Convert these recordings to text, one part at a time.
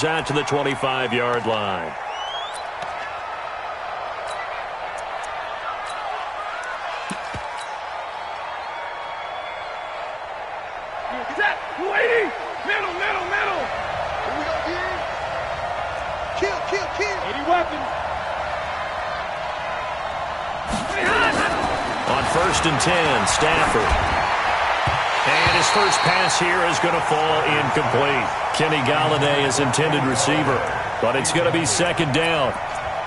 Out to the 25-yard line. Middle. Here we go, here. Kill. Any weapons. On 1st and 10, Stafford. And his first pass here is going to fall incomplete. Kenny Galladay is intended receiver, but it's going to be 2nd down.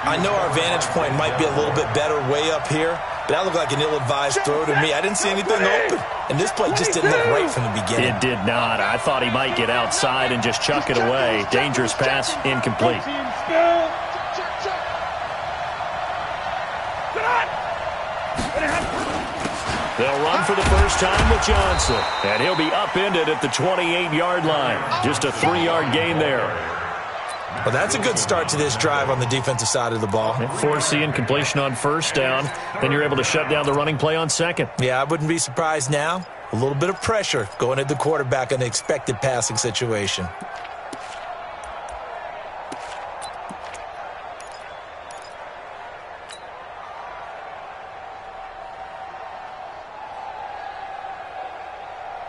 I know our vantage point might be a little bit better way up here, but that looked like an ill-advised throw to me. I didn't see anything open, and this play just didn't look right from the beginning. It did not. I thought he might get outside and just chuck it away. Dangerous pass, incomplete. They'll run for the first time with Johnson, and he'll be upended at the 28-yard line. Just a 3-yard gain there. Well, that's a good start to this drive on the defensive side of the ball. Force the incompletion on 1st down. Then you're able to shut down the running play on 2nd. Yeah, I wouldn't be surprised now. A little bit of pressure going at the quarterback in the expected passing situation.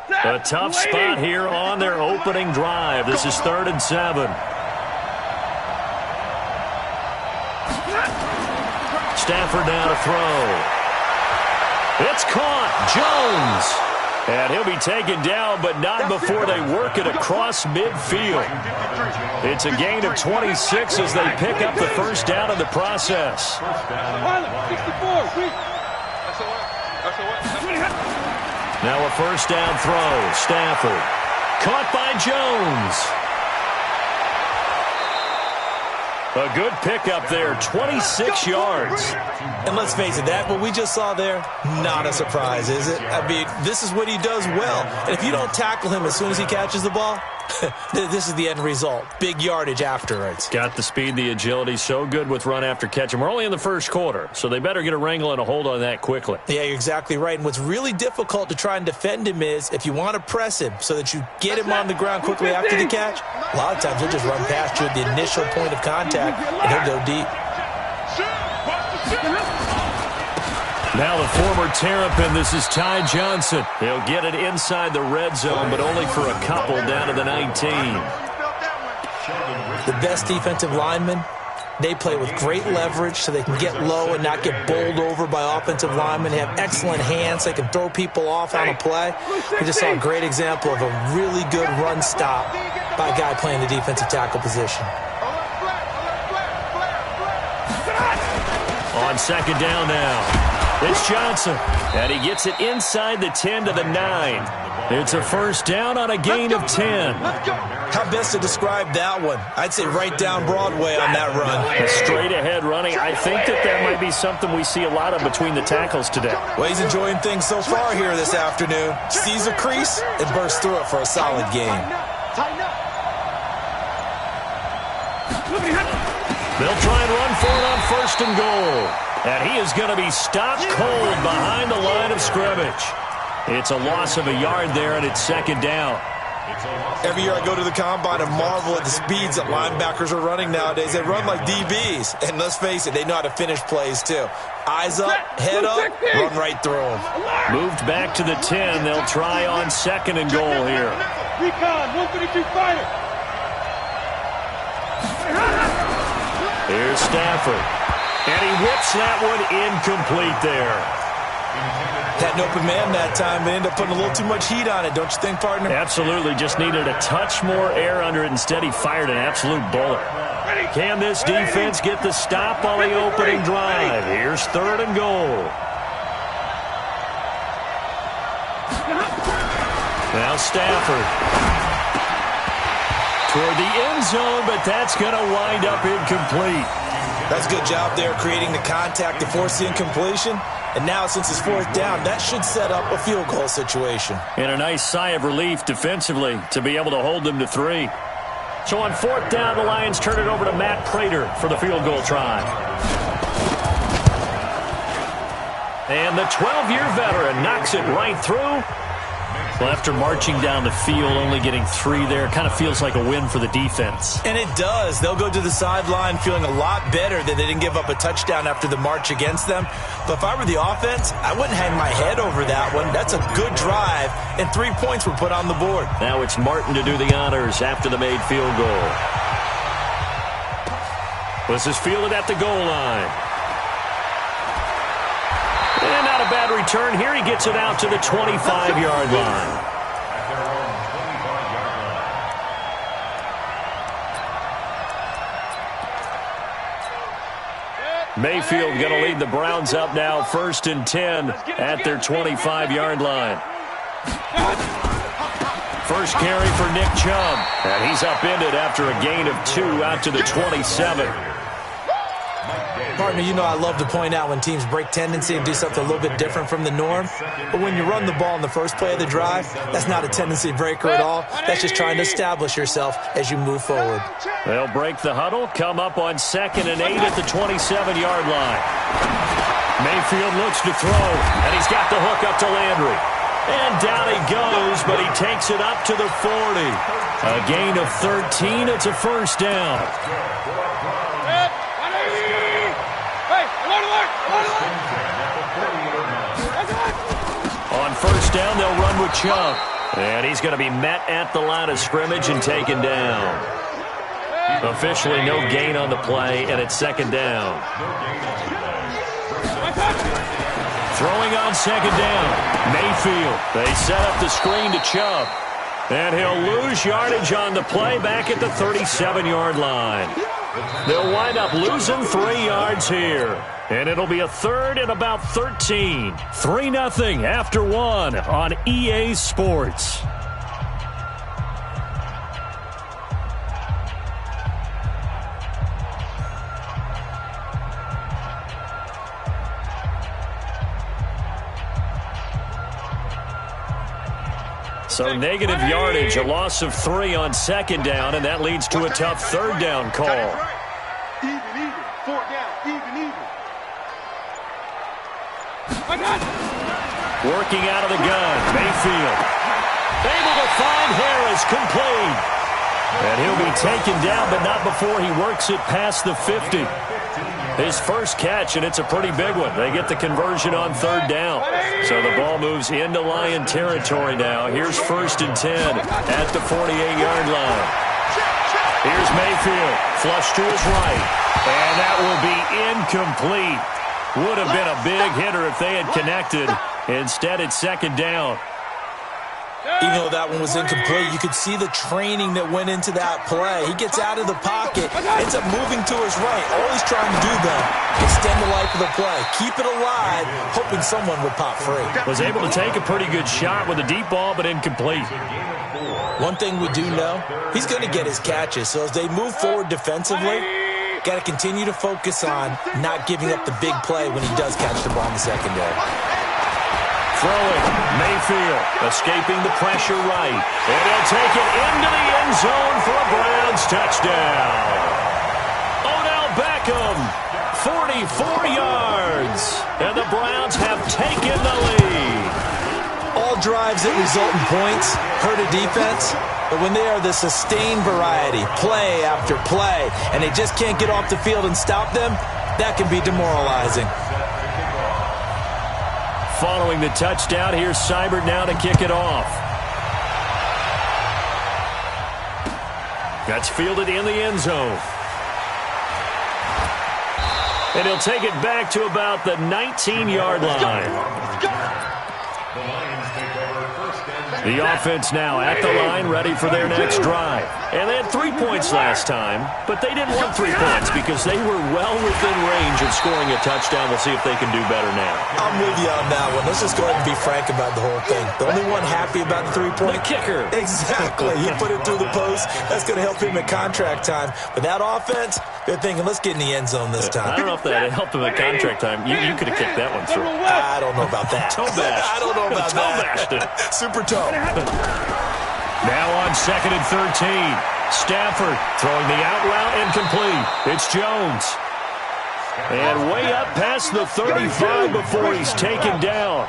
A tough spot here on their opening drive. This is 3rd and 7. Stafford now to throw. It's caught. Jones. And he'll be taken down, but not before they work it across midfield. It's a gain of 26 as they pick up the first down in the process. Now a 1st down throw. Stafford. Caught by Jones. A good pickup there, 26 yards. And let's face it, that what we just saw there, not a surprise, is it? I mean, this is what he does well. And if you don't tackle him as soon as he catches the ball, this is the end result. Big yardage afterwards. Got the speed, the agility, so good with run after catch. And we're only in the 1st quarter, so they better get a wrangle and a hold on that quickly. Yeah, you're exactly right. And what's really difficult to try and defend him is if you want to press him so that you get him on the ground quickly after the catch, a lot of times he'll just run past you at the initial point of contact, and he'll go deep. Now the former Terrapin, this is Ty Johnson. He'll get it inside the red zone, but only for a couple down to the 19. The best defensive linemen, they play with great leverage so they can get low and not get bowled over by offensive linemen. They have excellent hands. They can throw people off on a play. We just saw a great example of a really good run stop by a guy playing the defensive tackle position. On 2nd down now. It's Johnson, and he gets it inside the 10 to the 9. It's a 1st down on a gain of 10. How best to describe that one? I'd say right down Broadway on that run. Straight ahead running. I think that might be something we see a lot of between the tackles today. Well, he's enjoying things so far here this afternoon. Sees a crease and bursts through it for a solid gain. They'll try and run for it on 1st and goal. And he is going to be stopped cold behind the line of scrimmage. It's a loss of a yard there, and it's 2nd down. Every year I go to the combine and marvel at the speeds that linebackers are running nowadays. They run like DBs. And let's face it, they know how to finish plays too. Eyes up, head up, run right through them. Moved back to the 10. They'll try on 2nd and goal here. Recon, 132 fighter. Here's Stafford. And he whips that one incomplete there. Had an open man that time, but ended up putting a little too much heat on it, don't you think, partner? Absolutely. Just needed a touch more air under it. Instead, he fired an absolute bullet. Can this defense get the stop on the opening drive? Here's 3rd and goal. Now Stafford. Toward the end zone, but that's going to wind up incomplete. That's a good job there creating the contact to force the incompletion. And now, since it's 4th down, that should set up a field goal situation. And a nice sigh of relief defensively to be able to hold them to 3. So on 4th down, the Lions turn it over to Matt Prater for the field goal try. And the 12-year veteran knocks it right through. Well, after marching down the field, only getting 3 there, kind of feels like a win for the defense. And it does. They'll go to the sideline feeling a lot better that they didn't give up a touchdown after the march against them. But if I were the offense, I wouldn't hang my head over that one. That's a good drive, and 3 points were put on the board. Now it's Martin to do the honors after the made field goal. This is fielded at the goal line. And not a bad return here. He gets it out to the 25-yard line. Mayfield going to lead the Browns up now, 1st and 10 at their 25-yard line. First carry for Nick Chubb, and he's upended after a gain of 2 out to the 27. Partner, you know I love to point out when teams break tendency and do something a little bit different from the norm. But when you run the ball in the first play of the drive, that's not a tendency breaker at all. That's just trying to establish yourself as you move forward. They'll break the huddle, come up on 2nd and 8 at the 27-yard line. Mayfield looks to throw, and he's got the hook up to Landry. And down he goes, but he takes it up to the 40. A gain of 13. It's a first down. On first down, they'll run with Chubb. And he's going to be met at the line of scrimmage and taken down. Officially no gain on the play, and it's 2nd down. Throwing on 2nd down, Mayfield. They set up the screen to Chubb. And he'll lose yardage on the play back at the 37-yard line. They'll wind up losing 3 yards here. And it'll be a 3rd and about 13. 3-0 after 1 on EA Sports. So negative yardage, a loss of 3 on 2nd down, and that leads to a tough 3rd down call. Even. 4th down. Even. Working out of the gun, Mayfield. Able to find Harris, complete. And he'll be taken down, but not before he works it past the 50. His first catch, and it's a pretty big one. They get the conversion on 3rd down. So the ball moves into Lion territory now. Here's 1st and 10 at the 48-yard line. Here's Mayfield, flush to his right. And that will be incomplete. Would have been a big hitter if they had connected. Instead, it's 2nd down. Even though that one was incomplete, you could see the training that went into that play. He gets out of the pocket, ends up moving to his right. All he's trying to do, then, extend the life of the play. Keep it alive, hoping someone would pop free. Was able to take a pretty good shot with a deep ball, but incomplete. One thing we do know, he's going to get his catches. So as they move forward defensively, got to continue to focus on not giving up the big play when he does catch the ball in the secondary. Throwing, Mayfield, escaping the pressure right. And he'll take it into the end zone for a Browns touchdown. Odell Beckham, 44 yards. And the Browns have taken the lead. All drives that result in points hurt a defense. But when they are the sustained variety, play after play, and they just can't get off the field and stop them, that can be demoralizing. Following the touchdown, here's Seibert now to kick it off. That's fielded in the end zone. And he'll take it back to about the 19-yard line. The offense now at the line, ready for their next drive. And they had 3 points last time, but they didn't want 3 points because they were well within range of scoring a touchdown. We'll see if they can do better now. I'm with you on that one. Let's just go ahead and be frank about the whole thing. The only one happy about the 3-point? The kicker. Exactly. He put it through the post. That's going to help him at contract time. But that offense, they're thinking, let's get in the end zone this time. I don't know if that helped him at contract time. You could have kicked that one through. I don't know about that. Toe bash. I don't know about toe bashed it. Super toe. Now on 2nd and 13. Stafford throwing the out route incomplete. It's Jones. And way up past the 35 before he's taken down.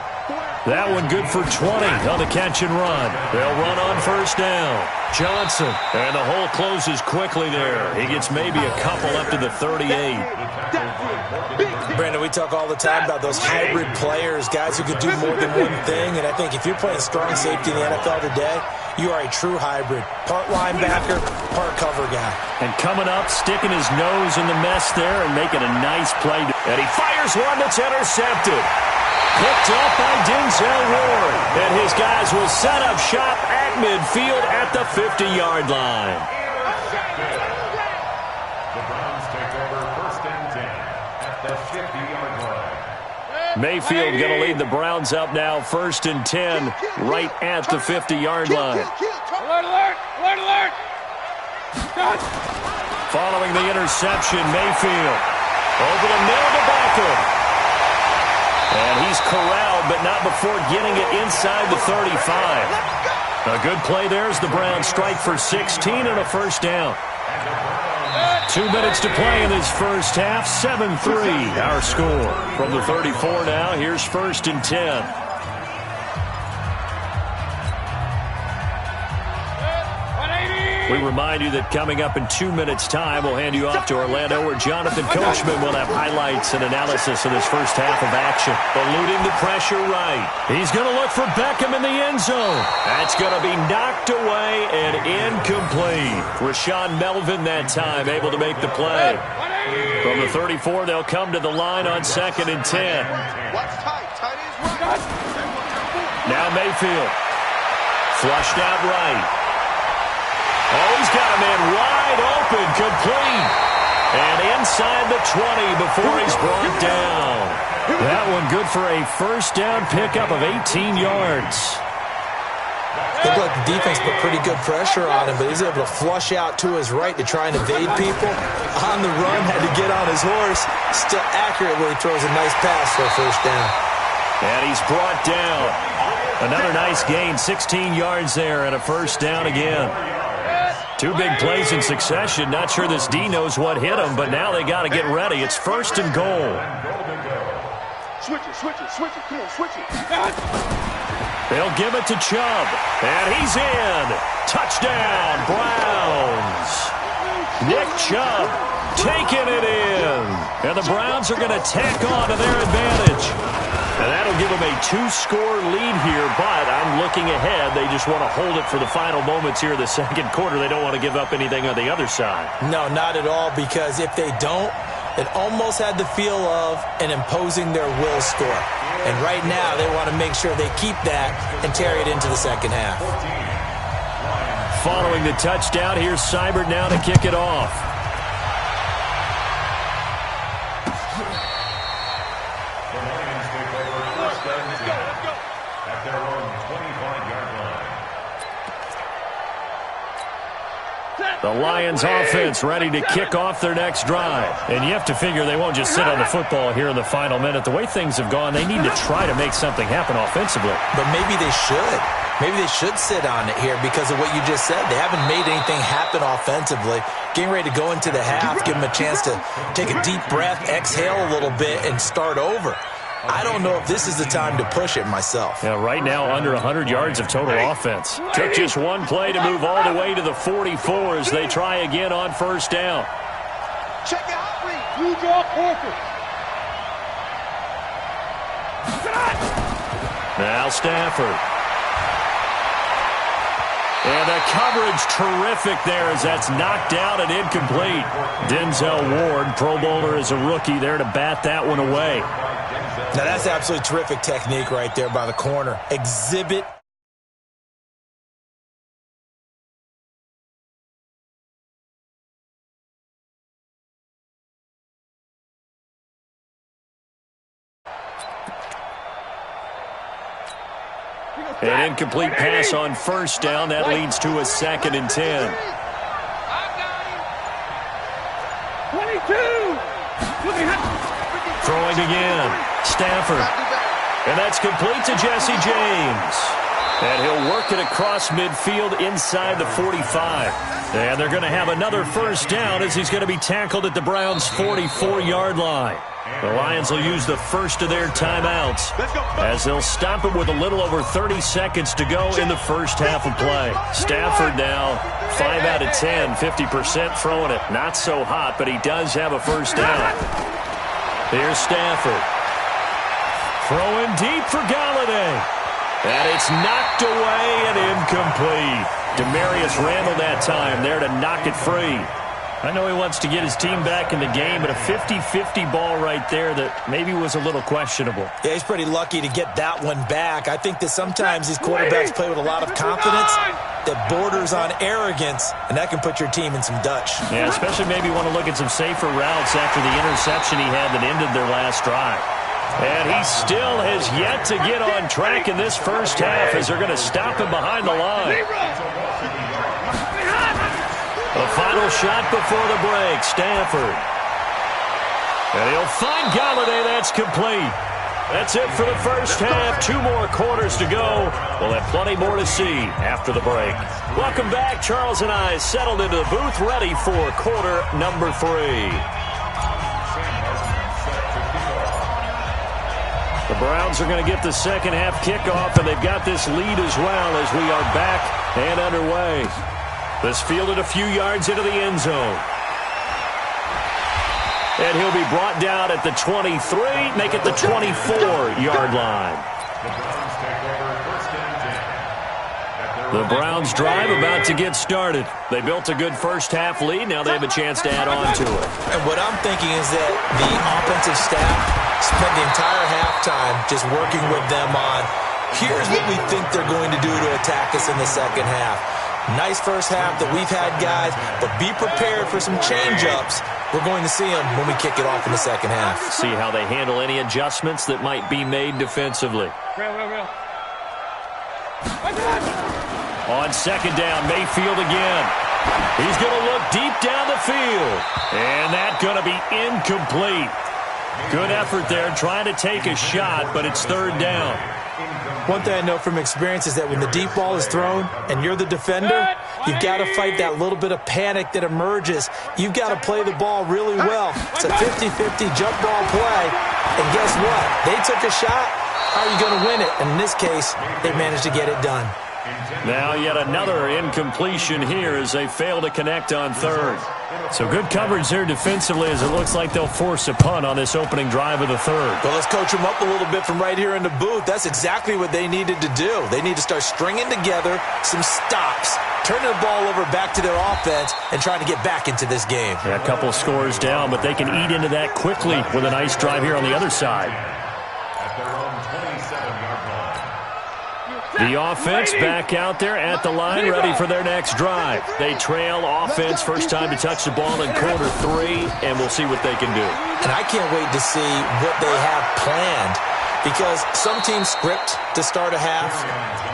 That one good for 20 on the catch and run. They'll run on first down. Johnson. And the hole closes quickly there. He gets maybe a couple up to the 38. Brandon, we talk all the time about those hybrid players, guys who could do more than one thing. And I think if you're playing strong safety in the NFL today, you are a true hybrid. Part linebacker, part cover guy. And coming up, sticking his nose in the mess there and making a nice play. And he fires one that's intercepted. Picked up by Denzel Ward. And his guys will set up shop at midfield at the 50-yard line. The Browns take over 1st and 10 at the 50-yard line. Mayfield going to lead the Browns up now, 1st and 10, right at the 50-yard line. Alert, alert, alert, alert. Following the interception, Mayfield over the middle to Beckham. And he's corralled, but not before getting it inside the 35. A good play there as the Browns strike for 16 and a first down. 2 minutes to play in this first half, 7-3 our score. From the 34 now, here's 1st and 10. We remind you that coming up in 2 minutes' time, we'll hand you off to Orlando, where Jonathan Coachman will have highlights and analysis of this first half of action. Eluding the pressure right. He's going to look for Beckham in the end zone. That's going to be knocked away and incomplete. Rashawn Melvin that time able to make the play. From the 34, they'll come to the line on 2nd and 10. Now Mayfield. Flushed out right. Oh, he's got a man wide open, complete. And inside the 20 before he's brought down. That one good for a first down pickup of 18 yards. Looked like the defense put pretty good pressure on him, but he's able to flush out to his right to try and evade people. On the run, had to get on his horse. Still accurately throws a nice pass for a first down. And he's brought down. Another nice gain, 16 yards there, and a first down again. 2 big plays in succession. Not sure this D knows what hit him, but now they got to get ready. It's 1st and goal. Switch it, switch it, switch it. Come on, switch it. They'll give it to Chubb. And he's in. Touchdown, Browns. Nick Chubb taking it in. And the Browns are going to tack on to their advantage. And that'll give them a 2-score lead here, but I'm looking ahead. They just want to hold it for the final moments here in the second quarter. They don't want to give up anything on the other side. No, not at all, because if they don't, it almost had the feel of an imposing their will score. And right now, they want to make sure they keep that and carry it into the second half. Following the touchdown, here's Seibert now to kick it off. The Lions offense ready to kick off their next drive. And you have to figure they won't just sit on the football here in the final minute. The way things have gone, they need to try to make something happen offensively. But maybe they should. Maybe they should sit on it here because of what you just said. They haven't made anything happen offensively. Getting ready to go into the half, give them a chance to take a deep breath, exhale a little bit, and start over. I don't know if this is the time to push it myself. Yeah, right now under 100 yards of total offense. Took just one play to move all the way to the 44 as they try again on first down. Check it out, please. You draw focus. Now Stafford. And the coverage terrific there as that's knocked out and incomplete. Denzel Ward, Pro Bowler as a rookie, there to bat that one away. Now that's absolutely terrific technique right there by the corner. Exhibit. An incomplete pass on first down. That leads to a 2nd and 10. 22. Throwing again. Stafford. And that's complete to Jesse James. And he'll work it across midfield inside the 45. And they're going to have another first down as he's going to be tackled at the Browns' 44-yard line. The Lions will use the first of their timeouts as they'll stop it with a little over 30 seconds to go in the first half of play. Stafford now 5 out of 10, 50% throwing it. Not so hot, but he does have a first down. Here's Stafford. Throwing deep for Galladay. And it's knocked away and incomplete. Demarius Randall that time there to knock it free. I know he wants to get his team back in the game, but a 50-50 ball right there that maybe was a little questionable. Yeah, he's pretty lucky to get that one back. I think that sometimes these quarterbacks play with a lot of confidence that borders on arrogance, and that can put your team in some Dutch. Yeah, especially maybe want to look at some safer routes after the interception he had that ended their last drive. And he still has yet to get on track in this first half as they're going to stop him behind the line. The final shot before the break, Stafford. And he'll find Galladay. That's complete. That's it for the first half. 2 more quarters to go. We'll have plenty more to see after the break. Welcome back. Charles and I settled into the booth, ready for quarter number 3. The Browns are going to get the second half kickoff, and they've got this lead as well as we are back and underway. This fielded a few yards into the end zone. And he'll be brought down at the 23, make it the 24-yard line. The Browns drive about to get started. They built a good first half lead. Now they have a chance to add on to it. And what I'm thinking is that the offensive staff spent the entire halftime just working with them on, here's what we think they're going to do to attack us in the second half. Nice first half that we've had, guys, but be prepared for some change-ups. We're going to see them when we kick it off in the second half. See how they handle any adjustments that might be made defensively. Real. On second down, Mayfield again. He's going to look deep down the field. And that's going to be incomplete. Good effort there trying to take a shot, but it's third down. One thing I know from experience is that when the deep ball is thrown and you're the defender, you've got to fight that little bit of panic that emerges. You've got to play the ball really well. It's a 50-50 jump ball play. And guess what? They took a shot. How are you going to win it? And in this case, they managed to get it done. Now yet another incompletion here as they fail to connect on third. So good coverage there defensively as it looks like they'll force a punt on this opening drive of the third. Well, let's coach them up a little bit from right here in the booth. That's exactly what they needed to do. They need to start stringing together some stops, turning the ball over back to their offense, and trying to get back into this game. Yeah, a couple scores down, but they can eat into that quickly with a nice drive here on the other side. The offense back out there at the line, ready for their next drive. They trail offense, first time to touch the ball in quarter 3, and we'll see what they can do. And I can't wait to see what they have planned, because some teams script to start a half.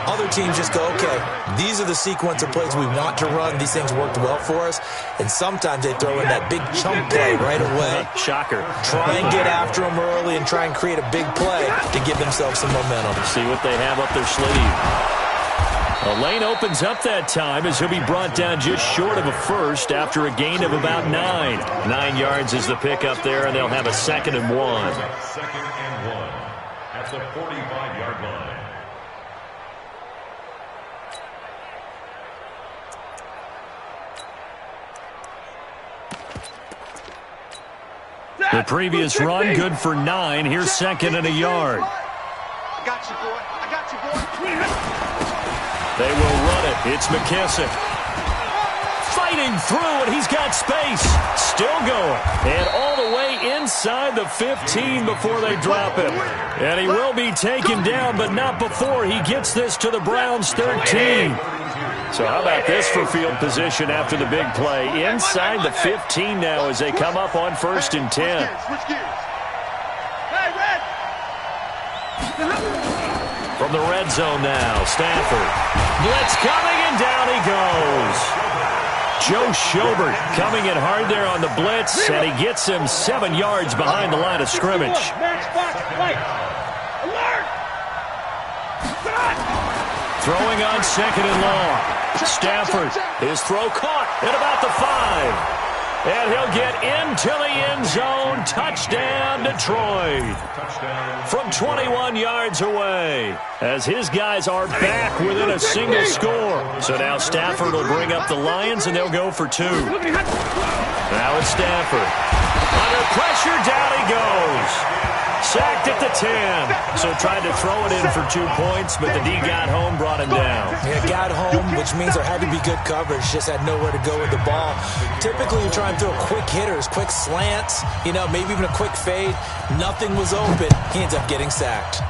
Other teams just go, okay, these are the sequence of plays we want to run. These things worked well for us. And sometimes they throw in that big chunk play right away. Shocker. Try and get after them early and try and create a big play to give themselves some momentum. See what they have up their sleeve. A lane opens up that time as he'll be brought down just short of a first after a gain of about 9. 9 yards is the pickup there, and they'll have a 2nd and 1. 2nd and 1 at the 45-yard line. The previous run, good for 9. Here's 2nd and a yard. I got you, boy. They will run it. It's McKissick. Fighting through, and he's got space. Still going. And all the way inside the 15 before they drop him. And he will be taken down, but not before he gets this to the Browns' 13. So how about this for field position after the big play? Inside the 15 now as they come up on 1st and 10. From the red zone now, Stafford. Blitz coming, and down he goes. Joe Schobert coming in hard there on the blitz, and he gets him 7 yards behind the line of scrimmage. Throwing on 2nd and long. Stafford, his throw caught at about the 5. And he'll get into the end zone. Touchdown, Detroit. From 21 yards away. As his guys are back within a single score. So now Stafford will bring up the Lions, and they'll go for 2. Now it's Stafford. Under pressure, down he goes. Sacked at the 10. So tried to throw it in for 2 points, but the D got home, brought him down. Yeah, got home, which means there had to be good coverage. Just had nowhere to go with the ball. Typically, you try and throw quick hitters, quick slants, maybe even a quick fade. Nothing was open. He ends up getting sacked.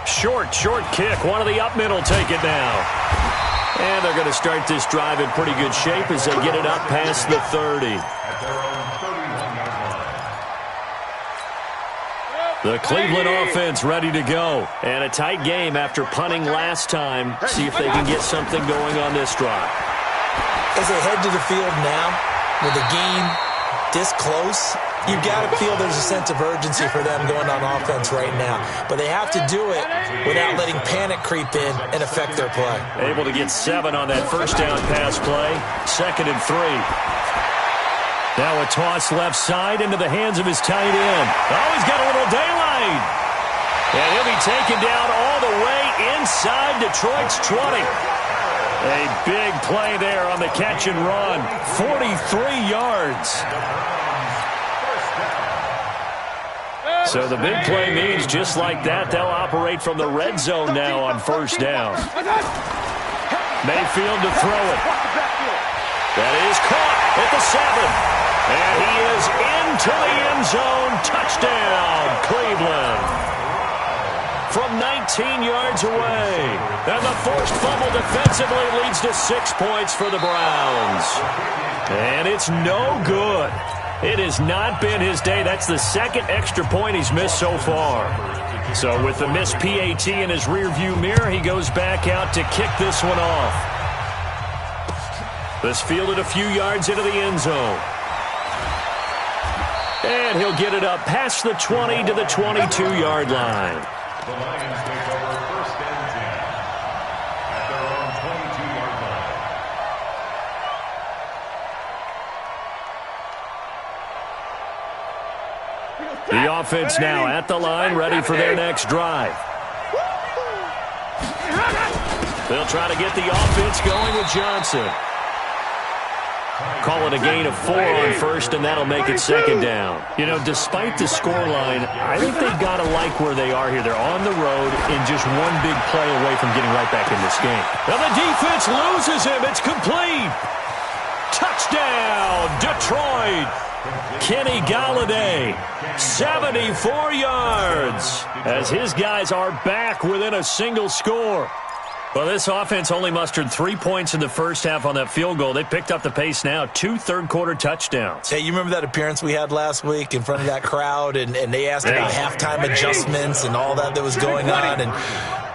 Short kick. One of the up middle take it now. And they're going to start this drive in pretty good shape as they get it up past the 30. The Cleveland offense ready to go. And a tight game after punting last time. See if they can get something going on this drive. As they head to the field now, with the game this close, you've got to feel there's a sense of urgency for them going on offense right now. But they have to do it without letting panic creep in and affect their play. Able to get 7 on that first down pass play. 2nd and 3. Now a toss left side into the hands of his tight end. Oh, he's got a little daylight. And he'll be taken down all the way inside Detroit's 20. A big play there on the catch and run. 43 yards. So the big play means just like that, they'll operate from the red zone now on first down. Mayfield to throw it. That is caught at the 7. And he is into the end zone. Touchdown, Cleveland. From 19 yards away. And the forced fumble defensively leads to 6 points for the Browns. And it's no good. It has not been his day. That's the 2nd extra point he's missed so far. So with the missed PAT in his rearview mirror, he goes back out to kick this one off. This fielded a few yards into the end zone. And he'll get it up past the 20 to the 22-yard line. The Lions take over 1st and 10 at their own 22-yard line. The offense now at the line, ready for their next drive. They'll try to get the offense going with Johnson. Call it a gain of 4 on first, and that'll make it 2nd down. Despite the scoreline, I think they've got to like where they are here. They're on the road and just one big play away from getting right back in this game. And the defense loses him. It's complete. Touchdown, Detroit. Kenny Galladay, 74 yards, as his guys are back within a single score. Well, this offense only mustered 3 points in the first half on that field goal. They picked up the pace now. 2 third-quarter touchdowns. Hey, you remember that appearance we had last week in front of that crowd, and they asked about halftime adjustments and all that was going on, and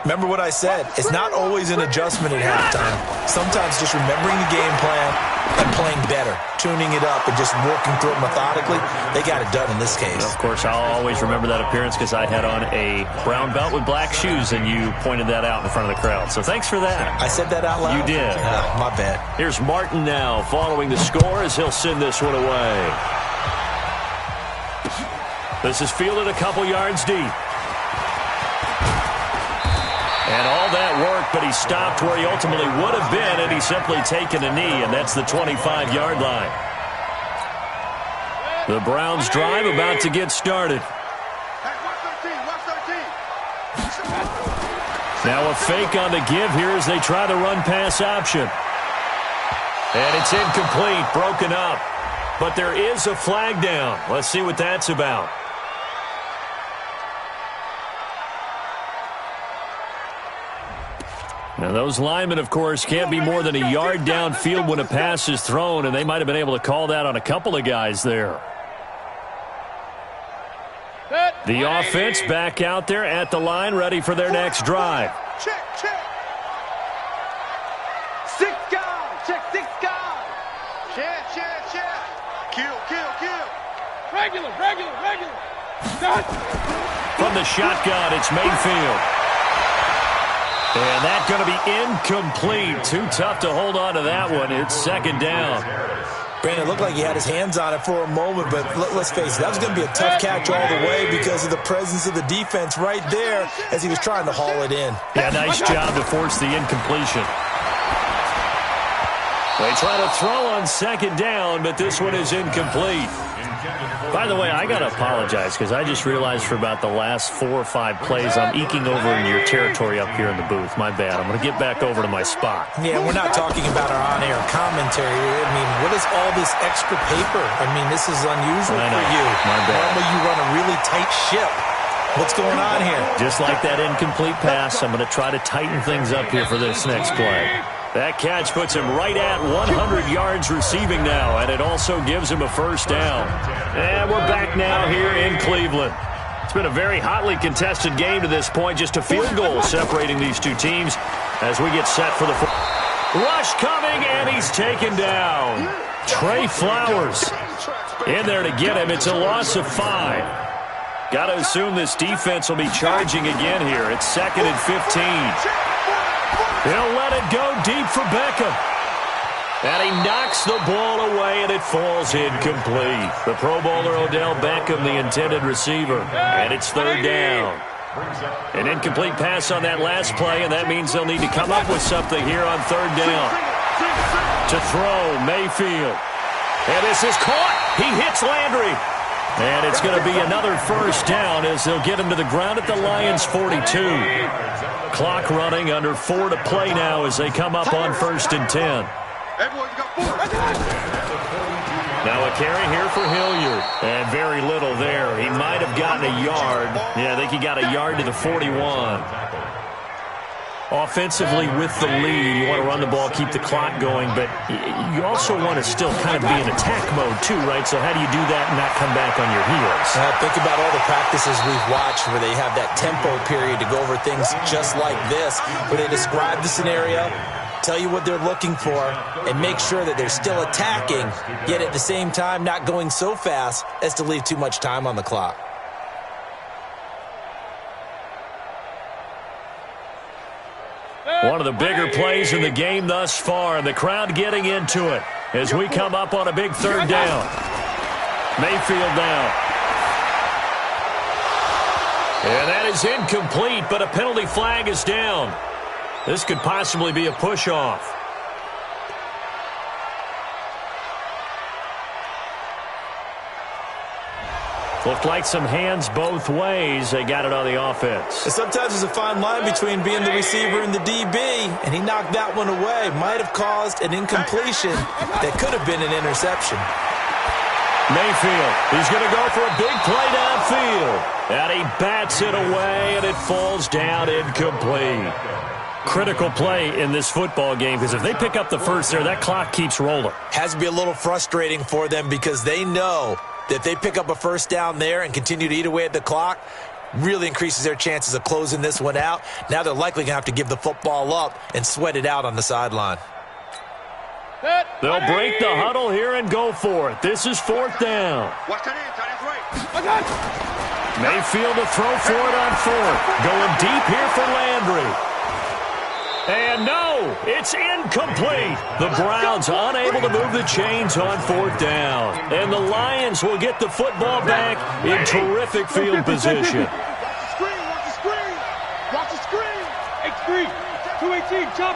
remember what I said. It's not always an adjustment at halftime. Sometimes just remembering the game plan and playing better, tuning it up and just working through it methodically. They got it done in this case. Of course, I'll always remember that appearance because I had on a brown belt with black shoes, and you pointed that out in front of the crowd. So thanks for that. I said that out loud? You did. My bad. Here's Martin now following the score as he'll send this one away. This is fielded a couple yards deep. And all that work, but he stopped where he ultimately would have been, and he's simply taken a knee, and that's the 25-yard line. The Browns drive about to get started. Now a fake on the give here as they try the run-pass option. And it's incomplete, broken up. But there is a flag down. Let's see what that's about. Now, those linemen, of course, can't be more than a yard downfield when a pass is thrown, and they might have been able to call that on a couple of guys there. The offense back out there at the line, ready for their next drive. Check. 6 guys. Check 6 guys. Check. Kill. Regular. From the shotgun, it's Mayfield. And that's going to be incomplete. Too tough to hold on to that one. It's second down. Brandon, it looked like he had his hands on it for a moment, but let's face it, that was going to be a tough catch all the way because of the presence of the defense right there as he was trying to haul it in. Yeah, nice job to force the incompletion. They try to throw on second down, but this one is incomplete. By the way, I got to apologize because I just realized for about the last 4 or 5 plays I'm eking over into your territory up here in the booth. My bad. I'm going to get back over to my spot. Yeah, we're not talking about our on-air commentary. I mean, what is all this extra paper? I mean, this is unusual for you. My bad. Normally you run a really tight ship. What's going on here? Just like that incomplete pass, I'm going to try to tighten things up here for this next play. That catch puts him right at 100 yards receiving now, and it also gives him a first down. And we're back now here in Cleveland. It's been a very hotly contested game to this point, just a field goal separating these two teams as we get set for the rush coming, and he's taken down. Trey Flowers in there to get him. It's a loss of 5. Got to assume this defense will be charging again here. It's 2nd and 15. He'll let it go deep for Beckham. And he knocks the ball away, and it falls incomplete. The Pro Bowler Odell Beckham, the intended receiver. And it's 3rd down. An incomplete pass on that last play, and that means they'll need to come up with something here on 3rd down. To throw, Mayfield. And this is caught. He hits Landry. And it's going to be another first down as they'll get him to the ground at the Lions' 42. Clock running, under 4 to play now as they come up on 1st and 10. Now a carry here for Hilliard. And very little there. He might have gotten a yard. Yeah, I think he got a yard to the 41. Offensively with the lead, you want to run the ball, keep the clock going, but you also want to still kind of be in attack mode too, right? So how do you do that and not come back on your heels? Think about all the practices we've watched where they have that tempo period to go over things just like this, where they describe the scenario, tell you what they're looking for, and make sure that they're still attacking, yet at the same time not going so fast as to leave too much time on the clock. One of the bigger plays in the game thus far, and the crowd getting into it as we come up on a big 3rd down. Mayfield now. And that is incomplete, but a penalty flag is down. This could possibly be a push-off. Looked like some hands both ways. They got it on the offense. Sometimes there's a fine line between being the receiver and the DB, and he knocked that one away. Might have caused an incompletion that could have been an interception. Mayfield, he's going to go for a big play downfield. And he bats it away, and it falls down incomplete. Critical play in this football game, because if they pick up the first there, that clock keeps rolling. Has to be a little frustrating for them because they know that if they pick up a first down there and continue to eat away at the clock, really increases their chances of closing this one out. Now they're likely going to have to give the football up and sweat it out on the sideline. They'll break the huddle here and go for it. This is 4th down. Mayfield to throw for it on 4th. Going deep here for Landry. And no, it's incomplete. The Browns unable to move the chains on 4th down. And the Lions will get the football back in terrific field position. Watch the screen. Watch the screen. X3. 218. Jump.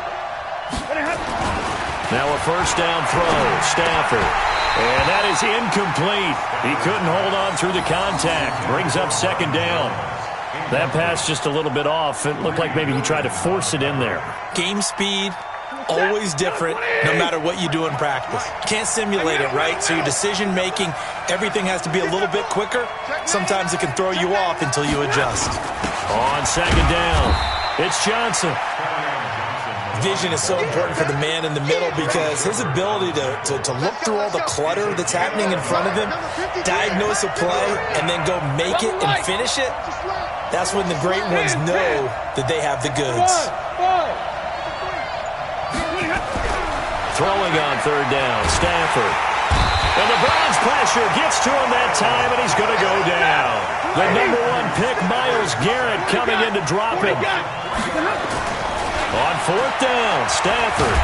Now a first down throw. Stafford. And that is incomplete. He couldn't hold on through the contact. Brings up 2nd down. That pass just a little bit off. It looked like maybe he tried to force it in there. Game speed, always different, no matter what you do in practice. Can't simulate it, right? So your decision-making, everything has to be a little bit quicker. Sometimes it can throw you off until you adjust. On 2nd down, it's Johnson. Vision is so important for the man in the middle because his ability to look through all the clutter that's happening in front of him, diagnose a play, and then go make it and finish it, that's when the great ones know that they have the goods. Throwing on 3rd down, Stafford. And the Browns pressure gets to him that time, and he's going to go down. The #1 pick, Myles Garrett, coming in to drop him. On fourth down, Stafford.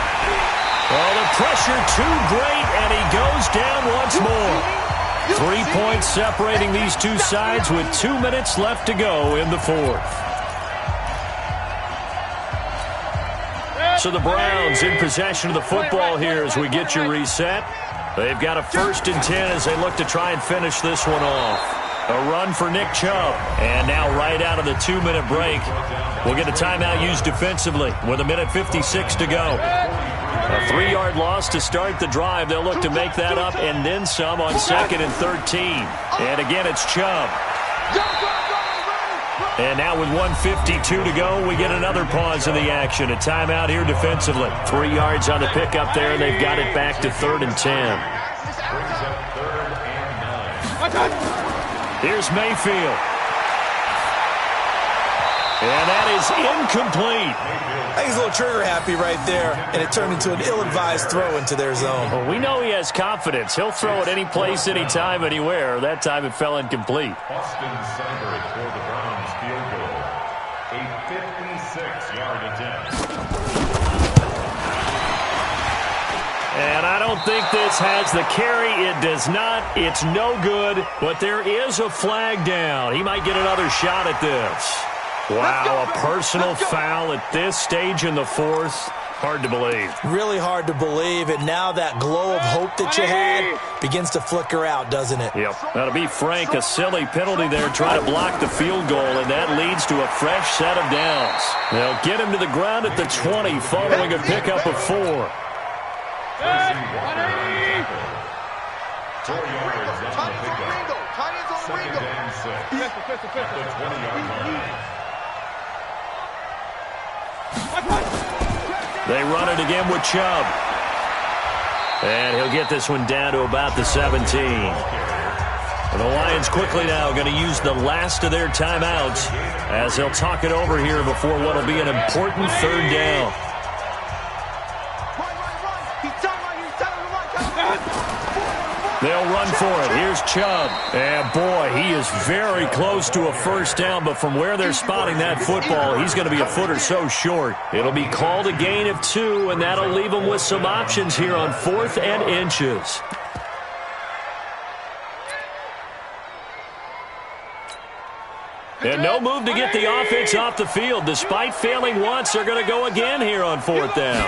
Oh, the pressure too great, and he goes down once more. 3 points separating these two sides with 2 minutes left to go in the fourth. So the Browns in possession of the football here as we get you reset. They've got a 1st and 10 as they look to try and finish this one off. A run for Nick Chubb. And now right out of the 2-minute break, we'll get a timeout used defensively with 1:56 to go. A 3-yard loss to start the drive. They'll look to make that up and then some on 2nd and 13. And again, it's Chubb. And now with 1:52 to go, we get another pause in the action. A timeout here defensively. 3 yards on the pickup there, and they've got it back to 3rd and 10. Here's Mayfield. And that is incomplete. I think he's a little trigger happy right there, and it turned into an ill-advised throw into their zone. Well, we know he has confidence. He'll throw it any place, anytime, anywhere. That time it fell incomplete. Austin Seibert for the Browns field goal. A 56-yard attempt. And I don't think this has the carry. It does not. It's no good. But there is a flag down. He might get another shot at this. Wow, a personal foul at this stage in the fourth. Hard to believe. Really hard to believe. And now that glow of hope that you had begins to flicker out, doesn't it? Yep. Now, to be frank, a silly penalty there trying to block the field goal, and that leads to a fresh set of downs. They'll get him to the ground at the 20 following a pickup of 4. 4 yards on the pickup. 2nd and 6 at the 20-yard line. They run it again with Chubb. And he'll get this one down to about the 17. And the Lions quickly now going to use the last of their timeouts as they'll talk it over here before what will be an important 3rd down. They'll run for it. Here's Chubb. And, boy, he is very close to a 1st down, but from where they're spotting that football, he's going to be a foot or so short. It'll be called a gain of 2, and that'll leave them with some options here on 4th and inches. And no move to get the offense off the field. Despite failing once, they're going to go again here on 4th down.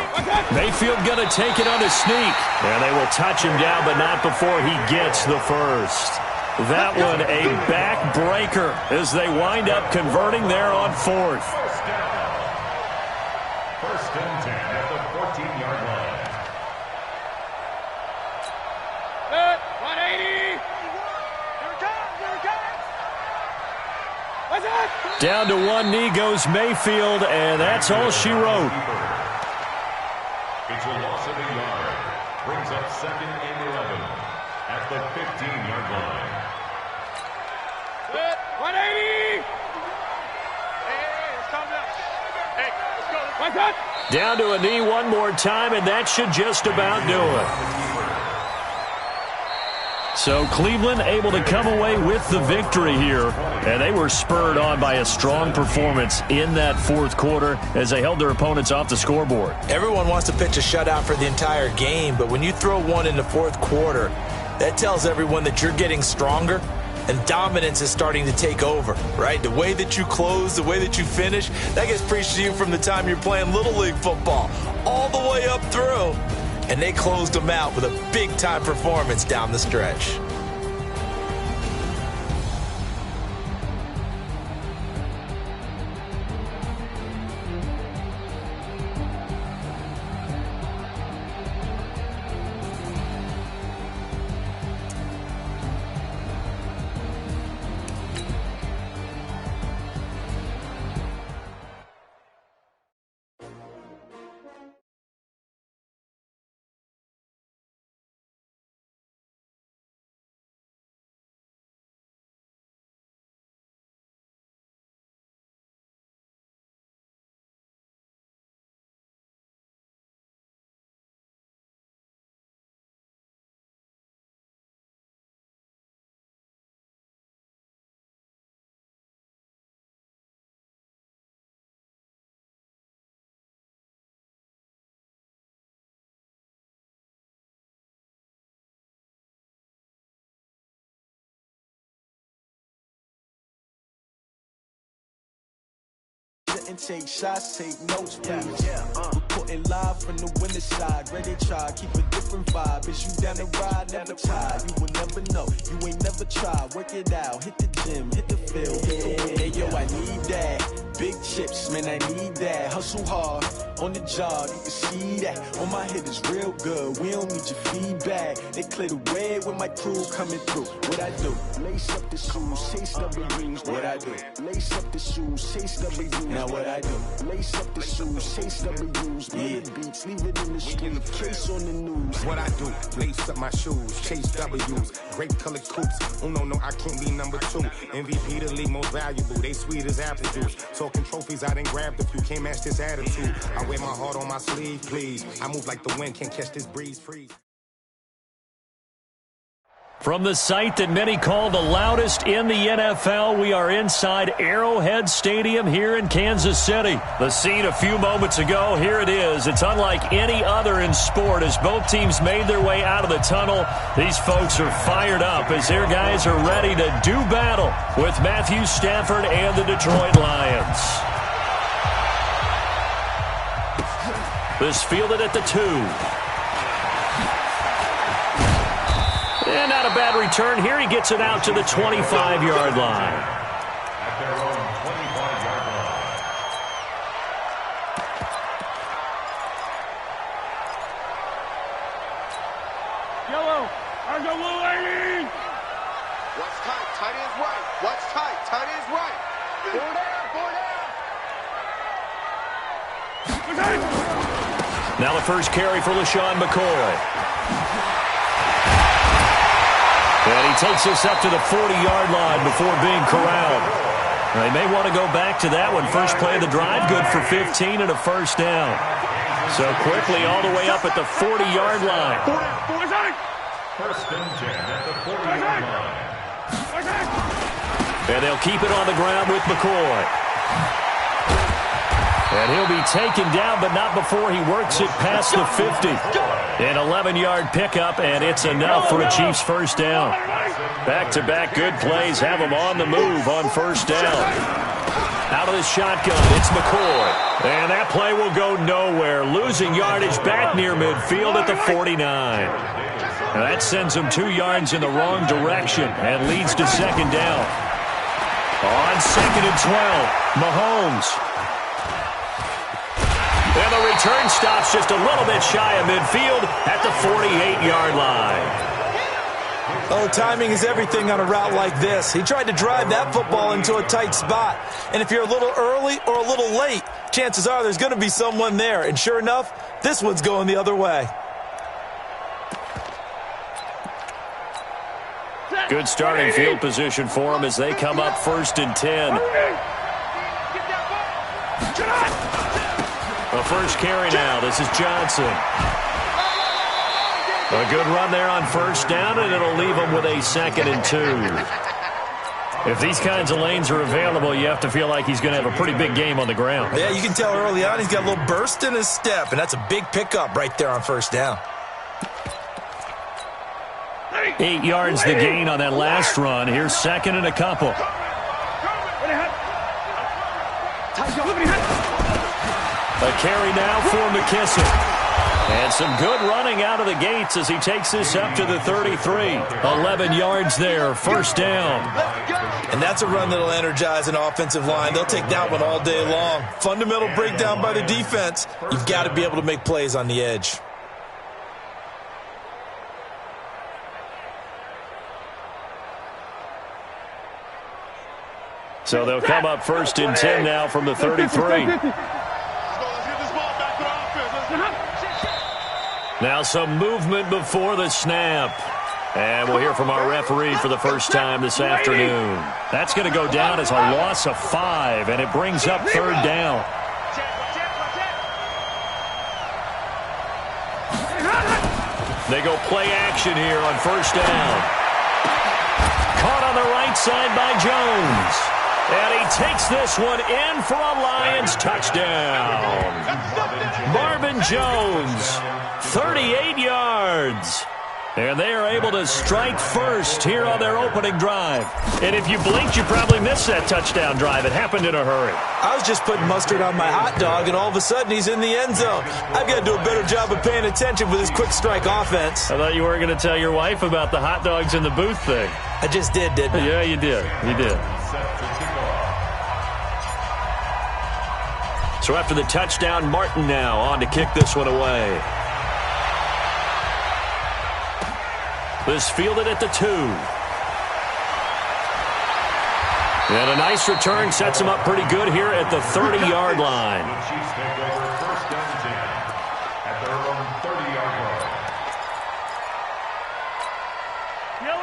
Mayfield going to take it on a sneak. And they will touch him down, but not before he gets the first. That one a backbreaker as they wind up converting there on 4th. 1st and 10 at the 14-yard line. 180. Down to one knee goes Mayfield, and that's all she wrote. It's a loss of a yard. Brings up 2nd and 11 at the 15-yard line. 180. Hey, calm down. Hey, let's go. Down to a knee one more time, and that should just about do it. So Cleveland able to come away with the victory here, and they were spurred on by a strong performance in that 4th quarter as they held their opponents off the scoreboard. Everyone wants to pitch a shutout for the entire game, but when you throw one in the 4th quarter, that tells everyone that you're getting stronger and dominance is starting to take over, right? The way that you close, the way that you finish, that gets preached to you from the time you're playing Little League football all the way up through. And they closed them out with a big-time performance down the stretch. and take shots, take notes, please. Reporting live from the winter side. Ready to try, keep a different vibe. Is you down the ride, never tired. You will never know, you ain't never tried. Work it out, hit the gym, hit the field, hit the wind. Hey, yo, I need that. Big chips, man, I need that. Hustle hard, on the job, you can see that. On my head is real good, we don't need your feedback. They clear the way when my crew coming through. What I do? Lace up the shoes, chase W's. What I do? Lace up the shoes, chase W's. Now what I do? Lace up the shoes, chase W's. Yeah, beats, leave it in the street, case on the news. What I do? Lace up my shoes, chase W's. Grape colored coops. Oh no, I can't be number 2. MVP the league most valuable. They sweet as apple juice. Talking trophies, I done grabbed a few. Can't match this attitude. I wear my heart on my sleeve, please. I move like the wind, can't catch this breeze, freeze. From the site that many call the loudest in the NFL, we are inside Arrowhead Stadium here in Kansas City. The scene a few moments ago, here it is. It's unlike any other in sport as both teams made their way out of the tunnel. These folks are fired up as their guys are ready to do battle with Matthew Stafford and the Detroit Lions. This fielded at the 2. And not a bad return here. He gets it out to the 25-yard line. At their own 25-yard line. Yellow. I go little lady. Watch tight. Tight end's right. Watch tight. Tight end's right. 4 down. 4 down. Now the first carry for LaShawn McCoy. And he takes us up to the 40-yard line before being corralled. They may want to go back to that one. First play of the drive, good for 15 and a first down. So quickly all the way up at the 40-yard line. First and 10 at the 40-yard line. And they'll keep it on the ground with McCoy. And he'll be taken down, but not before he works it past the 50. An 11-yard pickup, and it's enough for a Chiefs first down. Back-to-back good plays have them on the move on first down. Out of the shotgun, it's McCoy. And that play will go nowhere, losing yardage back near midfield at the 49. Now that sends them 2 yards in the wrong direction and leads to second down. On second and 12, Mahomes. And the return stops just a little bit shy of midfield at the 48-yard line. Oh, timing is everything on a route like this. He tried to drive that football into a tight spot. And if you're a little early or a little late, chances are there's going to be someone there. And sure enough, this one's going the other way. Good starting field position for them as they come up first and 10. The first carry now. This is Johnson. A good run there on first down, and it'll leave them with a second and 2. If these kinds of lanes are available, you have to feel like he's going to have a pretty big game on the ground. Yeah, you can tell early on he's got a little burst in his step, and that's a big pickup right there on first down. 8 yards the gain on that last run. Here's second and a couple. A carry now for McKissick. And some good running out of the gates as he takes this up to the 33. 11 yards there, first down. And that's a run that'll energize an offensive line. They'll take that one all day long. Fundamental breakdown by the defense. You've got to be able to make plays on the edge. So they'll come up first and 10 now from the 33. Now some movement before the snap. And we'll hear from our referee for the first time this afternoon. That's going to go down as a loss of 5, and it brings up third down. They go play action here on first down. Caught on the right side by Jones. And he takes this one in for a Lions touchdown. Marvin Jones, 38 yards. And they are able to strike first here on their opening drive. And if you blinked, you probably missed that touchdown drive. It happened in a hurry. I was just putting mustard on my hot dog, and all of a sudden he's in the end zone. I've got to do a better job of paying attention with this quick strike offense. I thought you were going to tell your wife about the hot dogs in the booth thing. I just did, didn't I? Yeah, you did. You did. So after the touchdown, Martin now on to kick this one away. This fielded at the 2. And a nice return sets him up pretty good here at the 30-yard line. The Chiefs take over first down 10 at their own 30-yard line.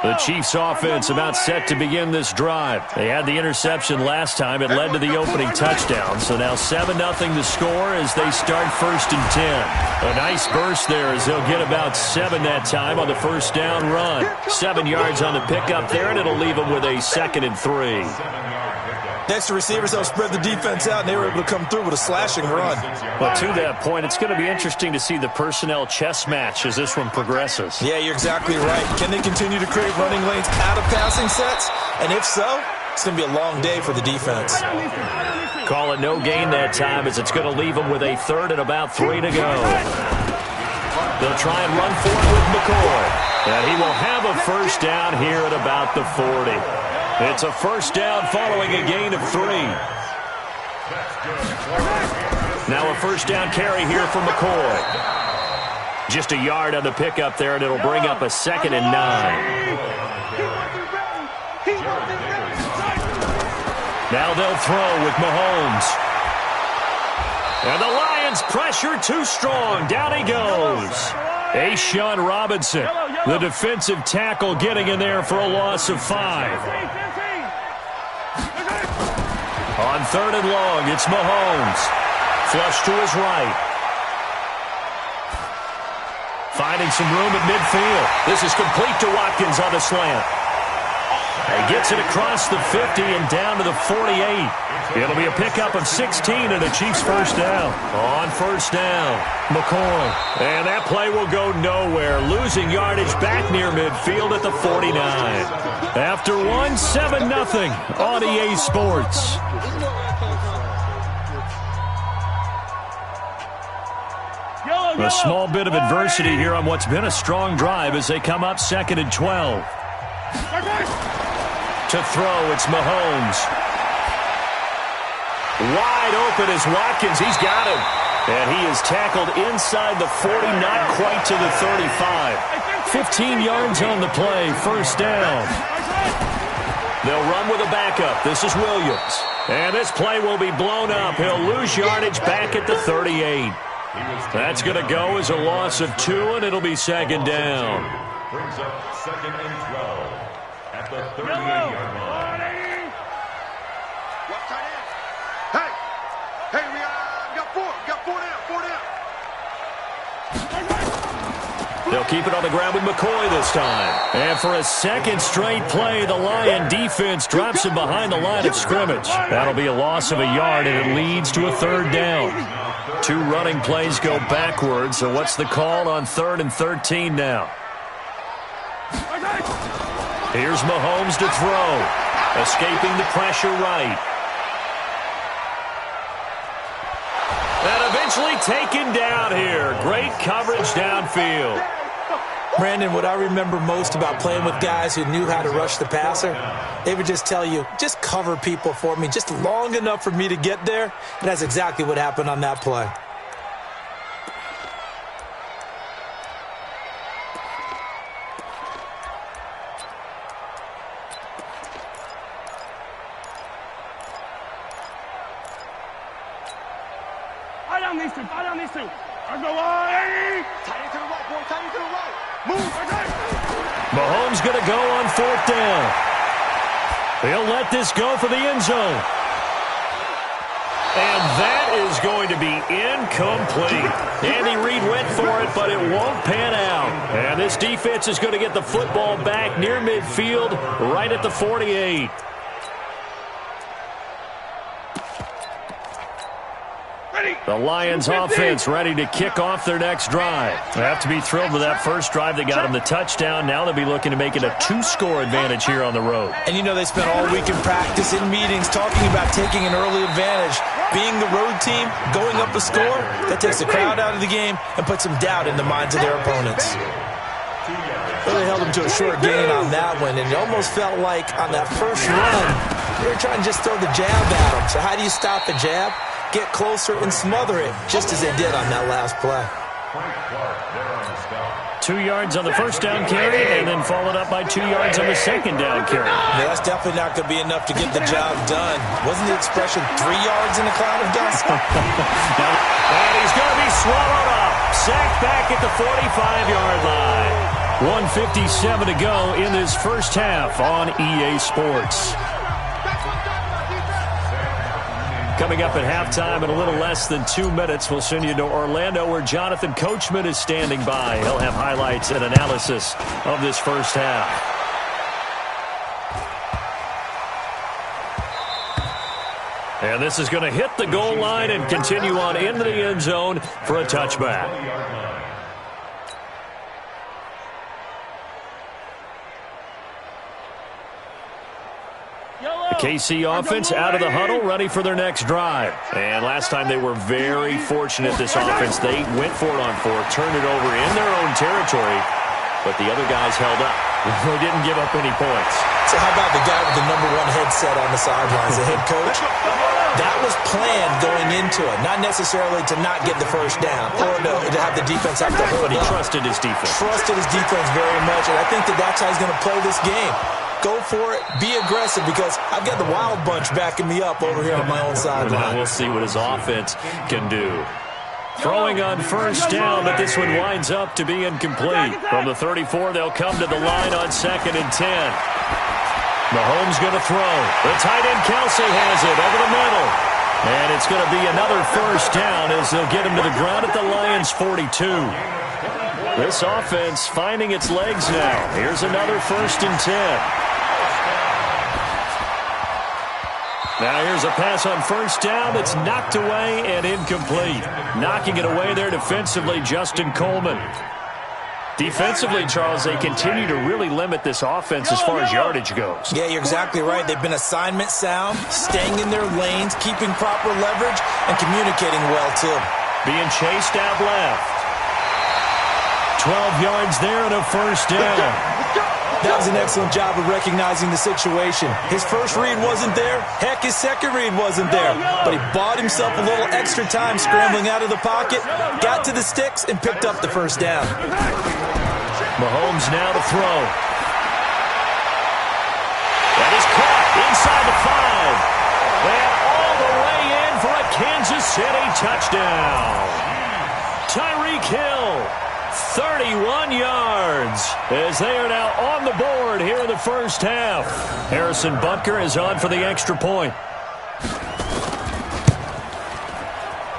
The Chiefs offense about set to begin this drive. They had the interception last time. It led to the opening touchdown. So now 7-0 to score as they start first and 10. A nice burst there as they'll get about 7 that time on the first down run. 7 yards on the pickup there, and it'll leave them with a 2nd and 3. Next to receivers, they'll spread the defense out, and they were able to come through with a slashing run. But to that point, it's going to be interesting to see the personnel chess match as this one progresses. Yeah, you're exactly right. Can they continue to create running lanes out of passing sets? And if so, it's going to be a long day for the defense. Call it no gain that time as it's going to leave them with a 3rd and about 3 to go. They'll try and run forward with McCoy. And he will have a first down here at about the 40. It's a first down following a gain of 3. Now a first down carry here for McCoy. Just a yard on the pickup there, and it'll bring up a 2nd and 9. Now they'll throw with Mahomes. And the Lions pressure too strong. Down he goes. A'Shawn Robinson, the defensive tackle, getting in there for a loss of 5. On 3rd and long, it's Mahomes. Flush to his right. Finding some room at midfield. This is complete to Watkins on the slant. He gets it across the 50 and down to the 48. It'll be a pickup of 16 and a Chiefs first down. On first down, McCoy. And that play will go nowhere. Losing yardage back near midfield at the 49. After one, 7-0 on EA Sports. A small bit of adversity here on what's been a strong drive as they come up 2nd and 12. To throw, it's Mahomes. Wide open is Watkins. He's got him. And he is tackled inside the 40, not quite to the 35. 15 yards on the play, first down. They'll run with a backup. This is Williams. And this play will be blown up. He'll lose yardage back at the 38. That's going to go as a loss of 2, and it'll be 2nd down. Brings up 2nd and 12 at the 38-yard line. Watch tight end. Hey, we got 4. We got 4 down. They'll keep it on the ground with McCoy this time. And for a 2nd straight play, the Lion defense drops him behind the line of scrimmage. That'll be a loss of a yard, and it leads to a 3rd down. 2 running plays go backwards, so what's the call on 3rd and 13 now? Here's Mahomes to throw. Escaping the pressure right. And eventually taken down here. Great coverage downfield. Brandon, what I remember most about playing with guys who knew how to rush the passer, they would just tell you, just cover people for me, just long enough for me to get there. And that's exactly what happened on that play. Eye down these two. Let's go, Tight end to the right, boy. Tight end to the right. Move. Mahomes going to go on 4th down. He'll let this go for the end zone. And that is going to be incomplete. Andy Reid went for it, but it won't pan out. And this defense is going to get the football back near midfield, right at the 48. Ready. The Lions offense ready to kick off their next drive. They have to be thrilled with that first drive. They got them the touchdown. Now they'll be looking to make it a 2-score advantage here on the road. And you know they spent all week in practice, in meetings, talking about taking an early advantage. Being the road team, going up a score, that takes the crowd out of the game and puts some doubt in the minds of their opponents. Well, they held them to a short gain on that one, and it almost felt like on that first run, they were trying to just throw the jab at them. So how do you stop a jab? Get closer and smother it, just as they did on that last play. 2 yards on the first down carry, and then followed up by 2 yards on the second down carry. Yeah, that's definitely not going to be enough to get the job done. Wasn't the expression 3 yards in a cloud of dust? And he's going to be swallowed up. Sacked back at the 45-yard line. 1:57 to go in this first half on EA Sports. Coming up at halftime in a little less than 2 minutes, we'll send you to Orlando where Jonathan Coachman is standing by. He'll have highlights and analysis of this first half. And this is going to hit the goal line and continue on into the end zone for a touchback. The KC offense out of the huddle, ready for their next drive. And last time they were very fortunate, this offense. They went for it on 4, turned it over in their own territory, but the other guys held up. They didn't give up any points. So how about the guy with the #1 headset on the sidelines, the head coach? That was planned going into it, not necessarily to not get the first down or to have the defense have to hold But he up. trusted his defense. Trusted his defense very much, and I think that's how he's going to play this game. Go for it, be aggressive, because I've got the wild bunch backing me up over here on my own sideline. We'll see what his offense can do. Throwing on first down, but this one winds up to be incomplete. From the 34, they'll come to the line on 2nd and 10. Mahomes going to throw. The tight end Kelsey has it over the middle. And it's going to be another first down as they'll get him to the ground at the Lions' 42. This offense finding its legs now. Here's another 1st and 10. Now here's a pass on first down that's knocked away and incomplete. Knocking it away there defensively, Justin Coleman. Defensively, Charles, they continue to really limit this offense as far as yardage goes. Yeah, you're exactly right. They've been assignment sound, staying in their lanes, keeping proper leverage, and communicating well, too. Being chased out left. 12 yards there and a first down. That was an excellent job of recognizing the situation. His first read wasn't there. Heck, his second read wasn't there. But he bought himself a little extra time scrambling out of the pocket, got to the sticks, and picked up the first down. Mahomes now to throw. That is caught inside the 5. And all the way in for a Kansas City touchdown. Tyreek Hill. 31 yards as they are now on the board here in the first half. Harrison Butker is on for the extra point.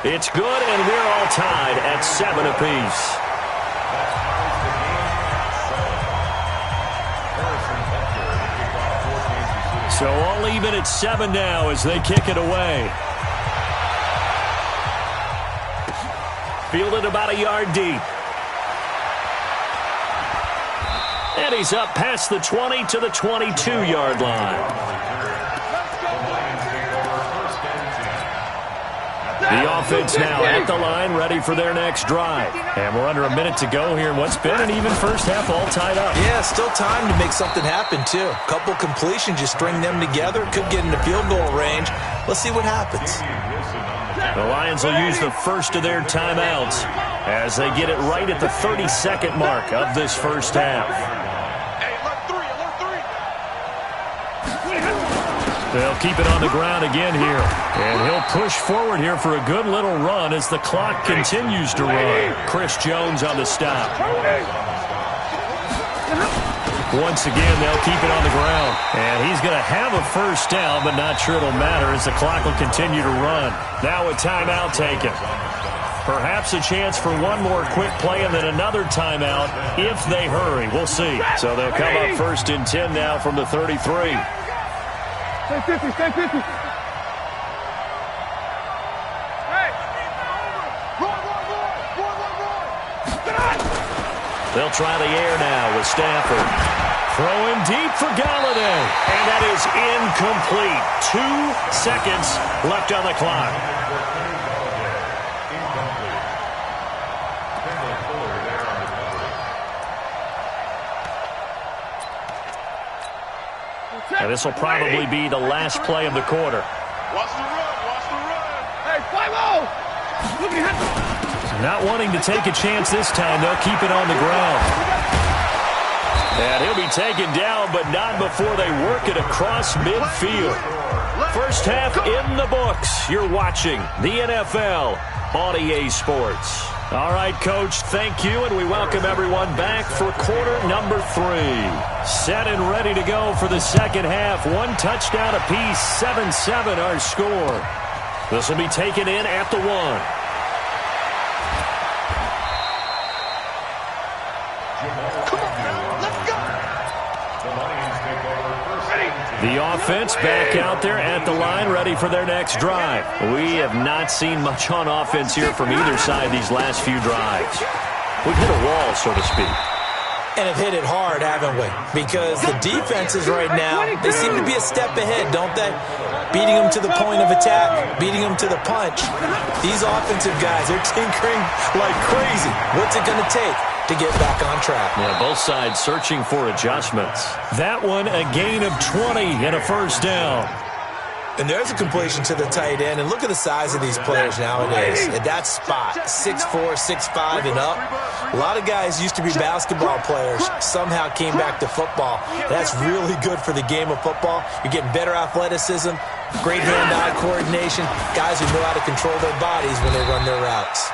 It's good, and we're all tied at 7 apiece. So all even at 7 now as they kick it away. Fielded about a yard deep. And he's up past the 20 to the 22-yard line. The offense now at the line, ready for their next drive. And we're under a minute to go here in what's been an even first half, all tied up. Yeah, still time to make something happen, too. A couple completions, you string them together, could get into field goal range. Let's see what happens. The Lions will use the first of their timeouts as they get it right at the 32nd mark of this first half. They'll keep it on the ground again here. And he'll push forward here for a good little run as the clock continues to run. Chris Jones on the stop. Once again, they'll keep it on the ground. And he's going to have a first down, but not sure it'll matter as the clock will continue to run. Now a timeout taken. Perhaps a chance for one more quick play and then another timeout if they hurry. We'll see. So they'll come up 1st and 10 now from the 33. Stay 50, stay 50. Hey! They'll try the air now with Stafford. Throwing deep for Galladay. And that is incomplete. 2 seconds left on the clock. And this will probably be the last play of the quarter. Watch the run. Watch the run. Hey, 5-0. Look at him. Not wanting to take a chance this time, they'll keep it on the ground. And he'll be taken down, but not before they work it across midfield. First half in the books. You're watching the NFL on EA Sports. All right, Coach, thank you, and we welcome everyone back for quarter number 3. Set and ready to go for the second half. 1 touchdown apiece, 7-7 our score. This will be taken in at the 1. The offense back out there at the line, ready for their next drive. We have not seen much on offense here from either side these last few drives. We've hit a wall, so to speak. And have hit it hard, haven't we? Because the defenses right now, they seem to be a step ahead, don't they? Beating them to the point of attack, beating them to the punch. These offensive guys, they're tinkering like crazy. What's it going to take to get back on track? Yeah, both sides searching for adjustments. That one, a gain of 20 and a first down. And there's a completion to the tight end. And look at the size of these players nowadays. At that spot, 6'4", 6'5", and up. A lot of guys used to be basketball players, somehow came back to football. That's really good for the game of football. You're getting better athleticism, great hand-eye coordination, guys who know how to control their bodies when they run their routes.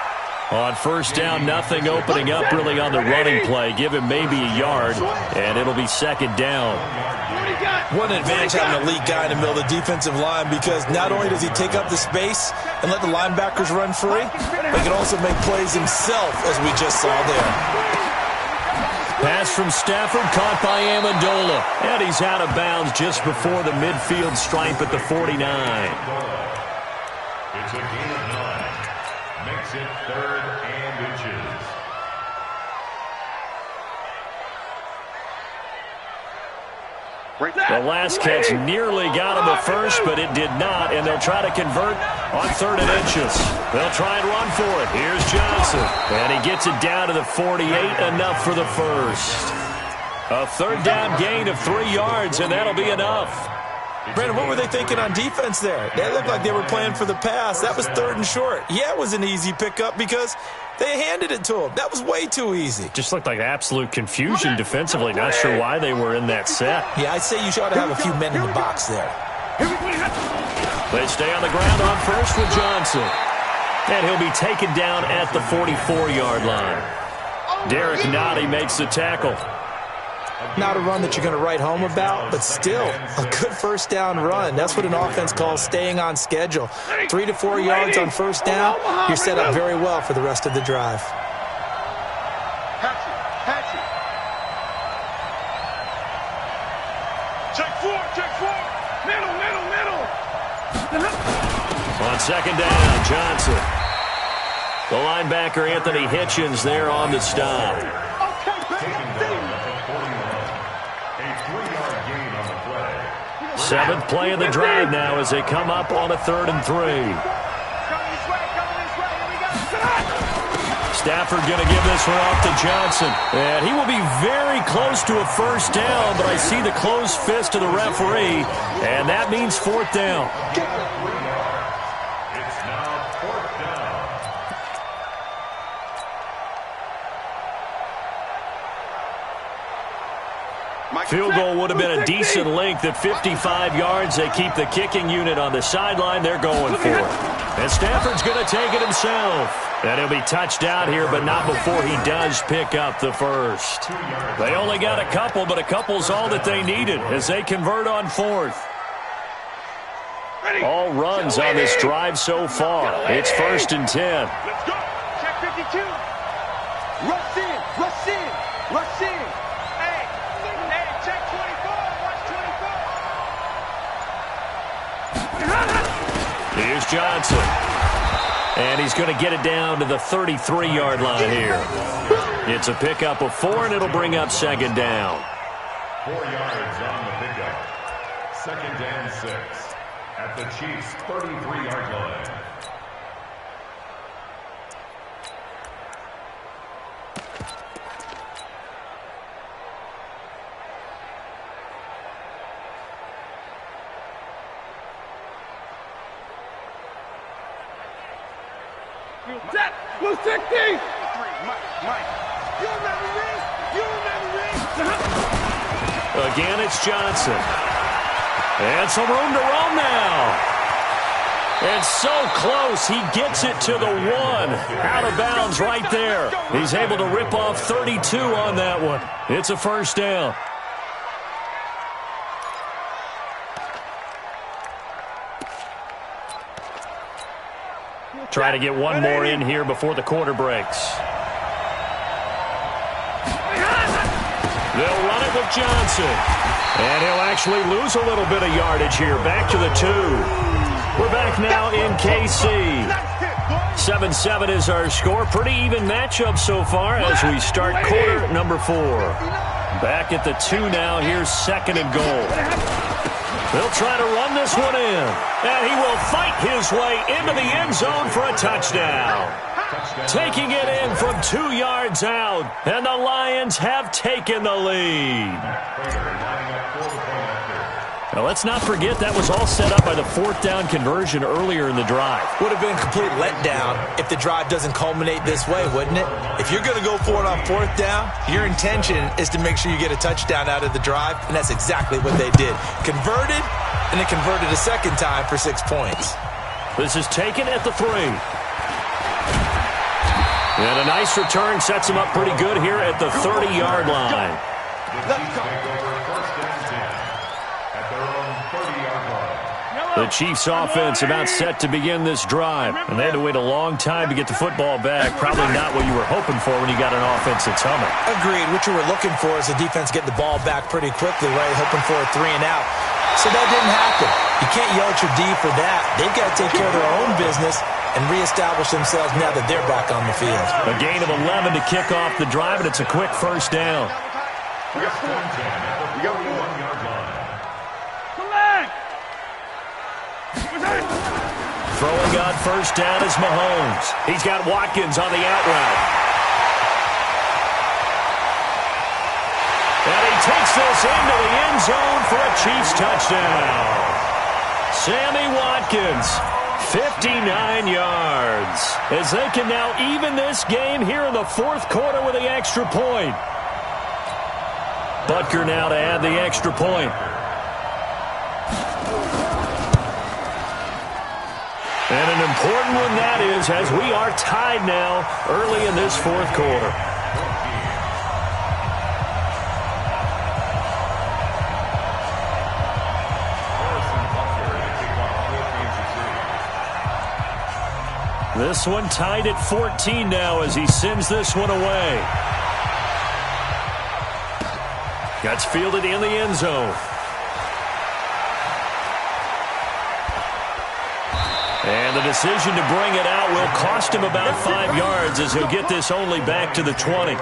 On first down, nothing opening up really on the running play. Give him maybe a yard, and it'll be second down. What an advantage having an elite guy in the middle of the defensive line, because not only does he take up the space and let the linebackers run free, but he can also make plays himself, as we just saw there. Pass from Stafford, caught by Amendola. And he's out of bounds just before the midfield stripe at the 49. It's a gain of 9. Makes it 3rd and inches. The last catch nearly got him at first, but it did not, and they'll try to convert on 3rd and inches. They'll try and run for it. Here's Johnson, and he gets it down to the 48, enough for the first. A 3rd down gain of 3 yards, and that'll be enough. Brandon, what were they thinking on defense there? They looked like they were playing for the pass. That was 3rd and short. Yeah, it was an easy pickup because they handed it to him. That was way too easy. Just looked like absolute confusion defensively. Not sure why they were in that set. Yeah, I'd say you ought to have a few men in the box there. They stay on the ground on first with Johnson. And he'll be taken down at the 44-yard line. Derek Nottie makes the tackle. Not a run that you're going to write home about, but still a good first down run. That's what an offense calls staying on schedule. 3 to 4 yards on first down, you're set up very well for the rest of the drive. Check four. Middle. On second down, Johnson. The linebacker, Anthony Hitchens, there on the stop. Seventh play of the drive now as they come up on a 3rd and 3. Stafford going to give this one off to Johnson. And he will be very close to a first down, but I see the closed fist of the referee, and that means 4th down. It's now 4th down. Field goal would have been a decent length at 55 yards. They keep the kicking unit on the sideline. They're going for it. And Stafford's going to take it himself. And he'll be touched out here, but not before he does pick up the first. They only got a couple, but a couple's all that they needed as they convert on 4th. All runs on this drive so far. It's 1st and 10. Let's go. Check 52. Rush in. Hey, check 24. Watch 24. Here's Johnson. And he's going to get it down to the 33-yard line here. It's a pickup of 4, and it'll bring up second down. 4 yards on the pickup. Second and 6 at the Chiefs' 33-yard line. Blue 60! Again, it's Johnson. And some room to roam now. And so close, he gets it to the 1. Out of bounds right there. He's able to rip off 32 on that one. It's a first down. Try to get one more in here before the quarter breaks. They'll run it with Johnson. And he'll actually lose a little bit of yardage here. Back to the 2. We're back now in KC. 7-7 is our score. Pretty even matchup so far as we start quarter number 4. Back at the 2 now. Here's second and goal. They'll try to run this one in. And he will fight his way into the end zone for a touchdown. Taking it in from 2 yards out. And the Lions have taken the lead. Now, let's not forget that was all set up by the 4th down conversion earlier in the drive. Would have been a complete letdown if the drive doesn't culminate this way, wouldn't it? If you're going to go for it on 4th down, your intention is to make sure you get a touchdown out of the drive, and that's exactly what they did. Converted, and then converted a second time for 6 points. This is taken at the 3. And a nice return sets him up pretty good here at the 30-yard line. Let's go. The Chiefs offense about set to begin this drive. And they had to wait a long time to get the football back. Probably not what you were hoping for when you got an offense that's humming. Agreed. What you were looking for is the defense getting the ball back pretty quickly, right? Hoping for a 3 and out. So that didn't happen. You can't yell at your D for that. They've got to take care of their own business and reestablish themselves now that they're back on the field. A gain of 11 to kick off the drive, and it's a quick first down. We got 41-yard line. Throwing on first down is Mahomes. He's got Watkins on the out route. And he takes this into the end zone for a Chiefs touchdown. Sammy Watkins, 59 yards. As they can now even this game here in the 4th quarter with the extra point. Butker now to add the extra point. And an important one that is, as we are tied now early in this 4th quarter. This one tied at 14 now as he sends this one away. Gets fielded in the end zone. And the decision to bring it out will cost him about 5 yards as he'll get this only back to the 20.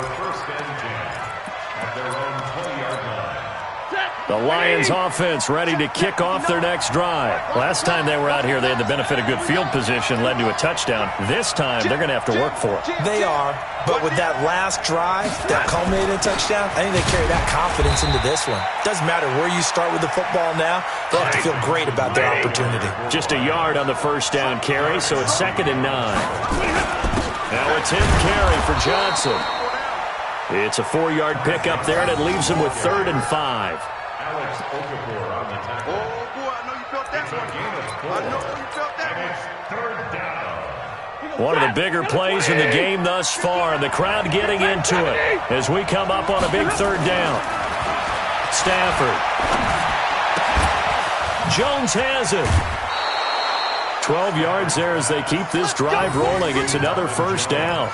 The Lions offense ready to kick off their next drive. Last time they were out here, they had the benefit of good field position, led to a touchdown. This time, they're going to have to work for it. They are, but with that last drive, that culminated touchdown, I think they carry that confidence into this one. Doesn't matter where you start with the football now, they'll have to feel great about their opportunity. Just a yard on the first down carry, so it's 2nd and 9. Now a 10th carry for Johnson. It's a 4-yard pickup there, and it leaves him with 3rd and 5. Alex Okafor on the tackle. Oh, boy, I know you felt that one. I know you felt that And one. it's 3rd down. One of the bigger plays in the game thus far, and the crowd getting into it as we come up on a big 3rd down. Stafford. Jones has it. 12 yards there as they keep this drive rolling. It's another first down.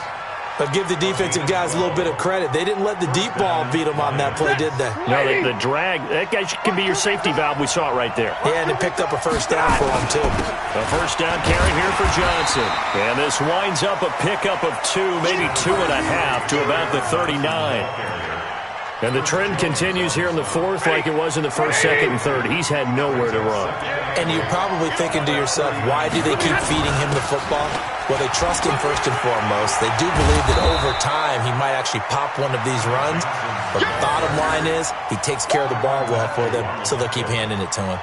But give the defensive guys a little bit of credit. They didn't let the deep ball beat them on that play, did they? No, the drag, that guy can be your safety valve. We saw it right there. Yeah, and they picked up a first down for him, too. A first down carry here for Johnson. And this winds up a pickup of 2, maybe 2.5 to about the 39. And the trend continues here in the fourth like it was in the first, second, and third. He's had nowhere to run. And you're probably thinking to yourself, why do they keep feeding him the football? Well, they trust him first and foremost. They do believe that over time he might actually pop one of these runs. But the bottom line is he takes care of the ball well for them, so they'll keep handing it to him.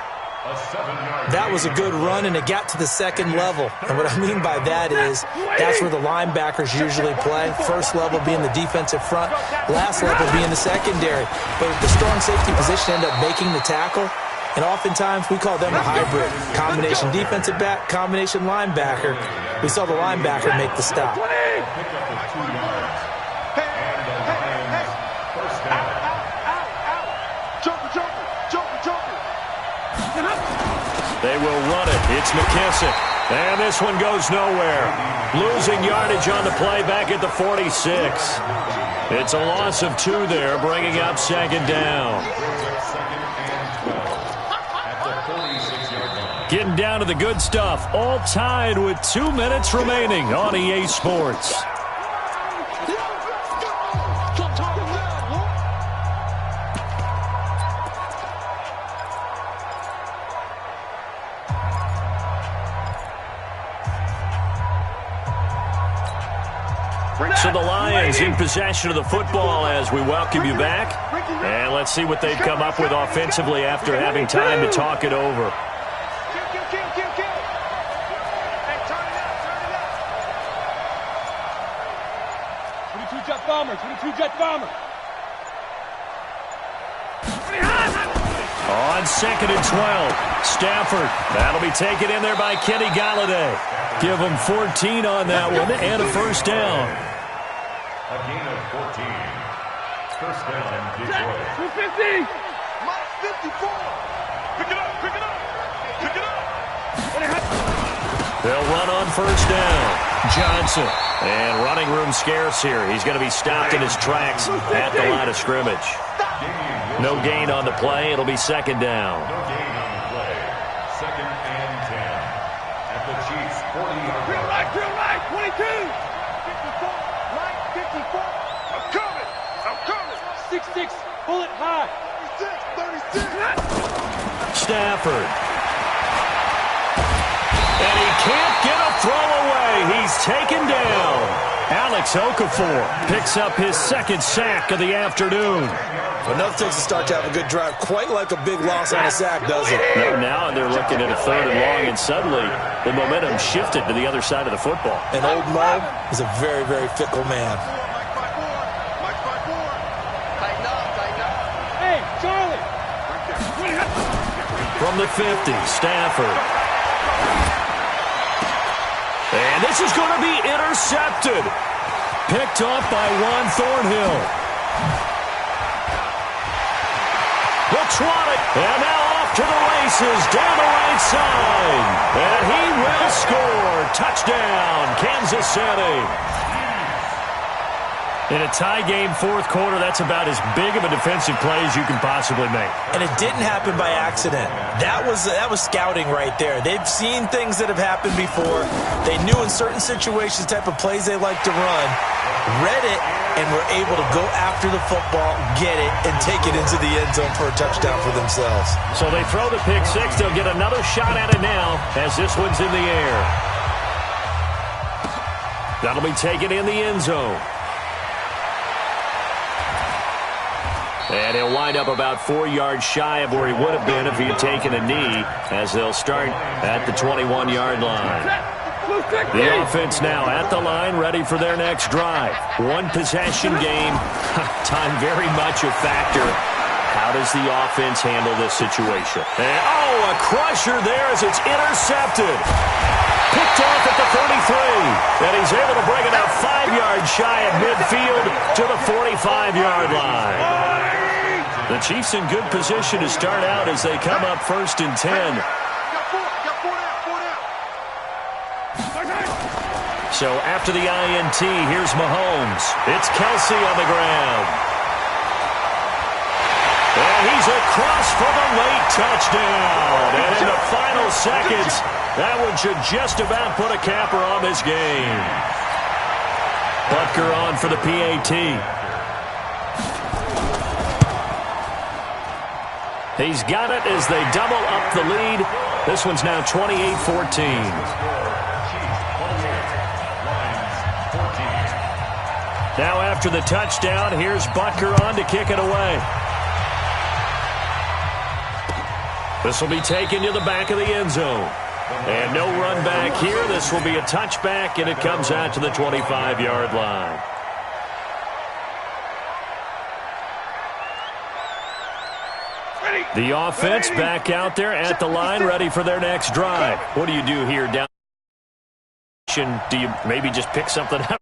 That was a good run, and it got to the second level. And what I mean by that is that's where the linebackers usually play. First level being the defensive front, last level being the secondary. But the strong safety position ended up making the tackle. And oftentimes we call them a hybrid. Combination defensive back, combination linebacker. We saw the linebacker make the stop. They will run it. It's McKissick. And this one goes nowhere. Losing yardage on the play back at the 46. It's a loss of 2 there, bringing up second down. Getting down to the good stuff. All tied with 2 minutes remaining on EA Sports. So the Lions in possession of the football as we welcome you back. And let's see what they've come up with offensively after having time to talk it over. Jet bomber. On second and 12, Stafford. That'll be taken in there by Kenny Galladay. Give him 14 on that one and a first down. A gain of 14. First down, Detroit. 250. Mike 54. Pick it up, pick it up, pick it up. They'll run on first down. Johnson. And running room scarce here. He's going to be stopped in his tracks at the line of scrimmage. No gain on the play. It'll be second down. No gain on the play. Second and 10. At the Chiefs' 40-yard line. Drill right, 22. 54, right, 54. I'm coming, I'm coming. 6'6", bullet high. 36. Stafford. And he can't get a throw away. He's taken down. Alex Okafor picks up his second sack of the afternoon. Enough takes a start to have a good drive. Quite like a big loss on a sack, does it? No, now they're looking at a third and long, and suddenly the momentum shifted to the other side of the football. And old Mo is a very, very fickle man. Hey, Charlie. From the 50, Stafford. And this is going to be intercepted. Picked off by Juan Thornhill. They'll trot it. And now off to the races down the right side. And he will score. Touchdown, Kansas City. In a tie game fourth quarter, that's about as big of a defensive play as you can possibly make. And it didn't happen by accident. That was scouting right there. They've seen things that have happened before. They knew in certain situations the type of plays they like to run, read it, and were able to go after the football, get it, and take it into the end zone for a touchdown for themselves. So they throw the pick six. They'll get another shot at it now as this one's in the air. That'll be taken in the end zone. And he'll wind up about 4 yards shy of where he would have been if he had taken a knee, as they'll start at the 21-yard line. The offense now at the line, ready for their next drive. One possession game. Time very much a factor. How does the offense handle this situation? And, a crusher there as it's intercepted. Picked off at the 33. And he's able to bring it out 5 yards shy of midfield to the 45-yard line. The Chiefs in good position to start out as they come up first and 10. So after the INT, here's Mahomes. It's Kelsey on the ground. And he's across for the late touchdown. And in the final seconds, that one should just about put a capper on this game. Butker on for the PAT. He's got it as they double up the lead. This one's now 28-14. Now after the touchdown, here's Butker on to kick it away. This will be taken to the back of the end zone. And no run back here. This will be a touchback, and it comes out to the 25-yard line. The offense back out there at the line, ready for their next drive. What do you do here down? Do you maybe just pick something up?